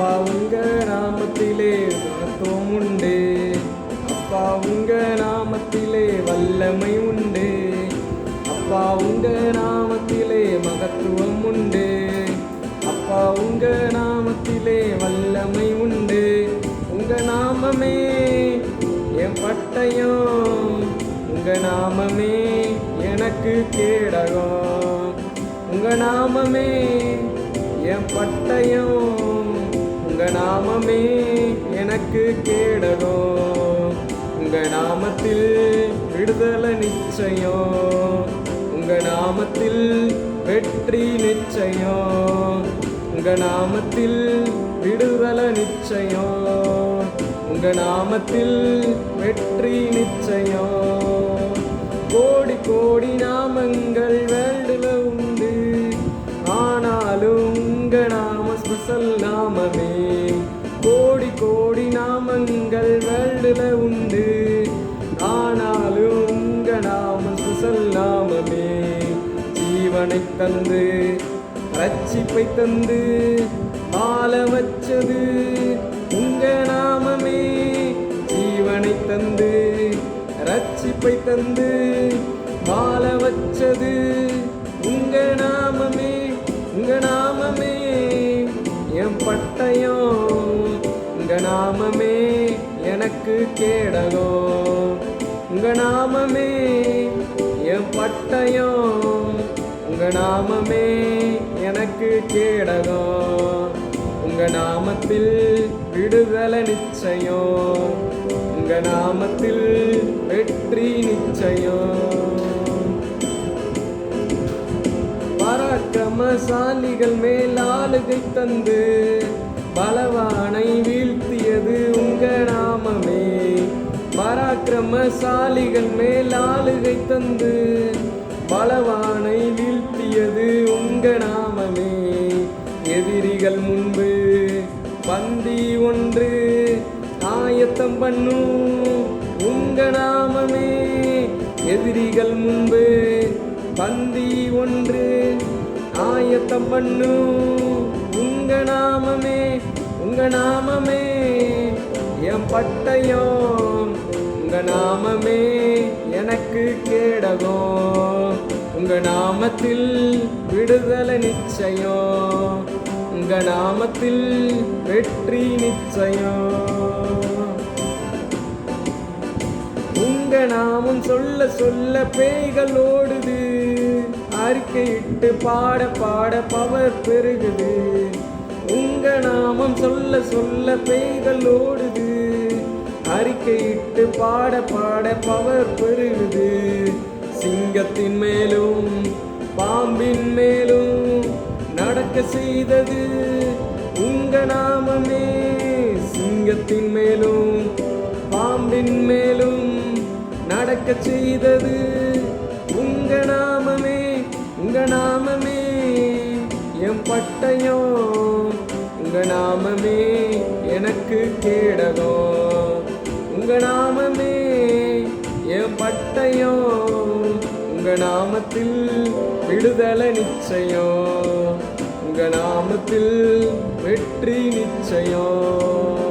அப்பா உங்க நாமத்திலே மகத்துவம் உண்டு. அப்பா உங்க நாமத்திலே வல்லமை உண்டு. அப்பா உங்க நாமத்திலே மகத்துவம் உண்டு. அப்பா உங்க நாமத்திலே வல்லமை உண்டு. உங்க நாமமே என் பட்டயம், உங்க நாமமே எனக்கு கேடகம். உங்க நாமமே என் பட்டயம், உங்க நாமமே எனக்கு கேடகம். உங்க நாமத்தில் விடுதலை நிச்சயம், உங்க நாமத்தில் வெற்றி நிச்சயம். உங்க நாமத்தில் விடுதலை நிச்சயம், உங்க நாமத்தில் வெற்றி நிச்சயம். கோடி கோடி நாமங்கள் வேர்ல்டுல உண்டு, ஆனாலும் உங்க நாம ஸ்பெஷல் நாமமே. கோடி கோடி நாமங்கள் வேர்ல்டுல உண்டு, ஆனாலும் உங்க நாம ஸ்பெஷல் நாமமே. ஜீவனை தந்து ரட்சிப்பை தந்து வாழ வச்சது உங்க நாமமே. ஜீவனை தந்து ரட்சிப்பை தந்து வாழ வச்சது உங்க நாமமே. உங்க நாமமே என் பட்டயம், உங்க நாமமே எனக்கு கேடகம். உங்க நாமமே என் பட்டயம், உங்க நாமமே எனக்கு கேடகம். உங்க நாமத்தில் விடுதலை நிச்சயம், உங்க நாமத்தில் வெற்றி நிச்சயம். பராக்கிரமசாலிகள் மேல் ஆளுகை தந்து பலவானை வீழ்த்தியது உங்க நாமமே. பராக்கிரமசாலிகள் மேல் ஆளுகை தந்து பலவானை வீழ்த்தியது உங்க நாமமே. எதிரிகள் முன்பு பந்தி ஒன்று ஆயத்தம் பண்ணும் உங்க நாமமே. எதிரிகள் முன்பு பந்தி ஒன்று ஆயத்தம் பண்ணும் உங்க நாமமே. உங்க நாமமே என் பட்டயம், உங்க நாமமே எனக்கு கேடகம். உங்க நாமத்தில் விடுதலை நிச்சயம், உங்க நாமத்தில் வெற்றி நிச்சயம். உங்க நாமம் சொல்ல சொல்ல பேய்கள் ஓடுது, அறிக்கையிட்டு பாட பாட பவர் பெருகுது. உங்க நாமம் சொல்ல சொல்ல பேய்கள் ஓடுது, அறிக்கையிட்டு பாட பாட பவர் பெருகுது. சிங்கத்தின் மேலும் பாம்பின் மேலும் நடக்க செய்தது உங்க நாமமே. சிங்கத்தின் மேலும் பாம்பின் மேலும் நடக்க செய்தது உங்க நாமமே. உங்க நாமமே என் பட்டயம், உங்க நாமமே எனக்கு கேடகம். உங்க நாமமே என் பட்டயம், உங்க நாமத்தில் விடுதலை நிச்சயம், உங்க நாமத்தில் வெற்றி நிச்சயம்.